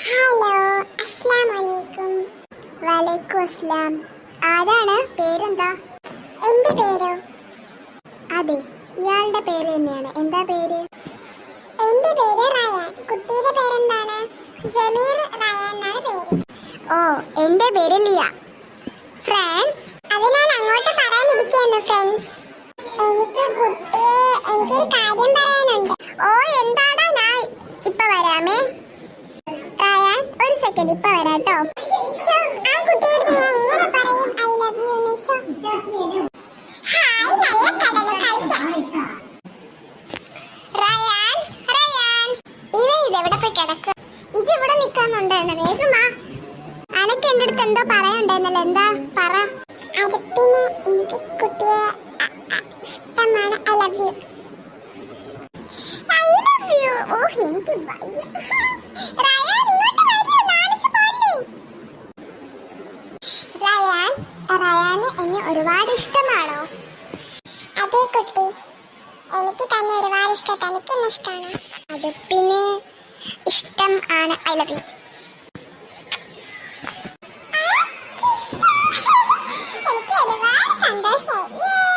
Hello, അസ്സലാമലൈക്കും. വലൈക്കും അസ്സലാം. ആരാണ്? പേരെന്താ? എന്റെ പേരോ? അതെ, ഇയാളുടെ പേര് തന്നെയാണ്. എന്താ പേര്? എന്റെ പേര് റയാൻ. കുട്ടിയുടെ പേരെന്താണ്? ജമീർ റയാൻ എന്നാണ് പേര്. ഓ, എന്റെ പേര് ലിയ. ഫ്രണ്ട്സ്, അത് ഞാൻ അങ്ങോട്ട് പറയാനിരിക്കുകയാണ്. ഫ്രണ്ട്സ്, എനിക്കൊരു കാര്യം പറയാനുണ്ട്. ഓ, എന്താടാ? ഞാൻ ഇപ്പൊ വരാമേ. റയാൻ, ഒരു സെക്കൻഡ്, ഇപ്പൊ വരാട്ടോ. ആ കുട്ടിയോട് ഞാൻ എങ്ങനെ പറയും ഐ ലവ് യു നിഷോ? ഹായ്, നല്ല കടല കളിക്കാം. റയാൻ, റയാൻ, ഇതെവിടെ പോയി കിടക്കുക? ഇജ് ഇവിടെ നിൽക്കുന്നുണ്ടെന്ന് വേഗമാ. അനക്ക് എൻ്റെ അടുത്ത് എന്തോ പറയാനുണ്ടെന്നല്ലോ. എന്താ പറ? അത് പിന്നെ എനിക്ക് കുട്ടിയെ ഇഷ്ടമാണ്. I love you. I love you. ഓ, എനിക്ക് വയ്യ. റയാൻ, ഇങ്ങോട്ട് വരൂ, നാണിച്ച് പോലെ. റയാൻ, റയാന് എന്നെ ഒരുപാട് ഇഷ്ടമാണോ? അതെ കുട്ടി, എനിക്ക് തന്നെ ഒരുപാട് ഇഷ്ടം. തനിക്ക് എന്നെ ഇഷ്ടമാണ്? അത് പിന്നെ ഇഷ്ടം ആണ്. I love U. എനിക്ക് ഒരുപാട് സന്തോഷമായി.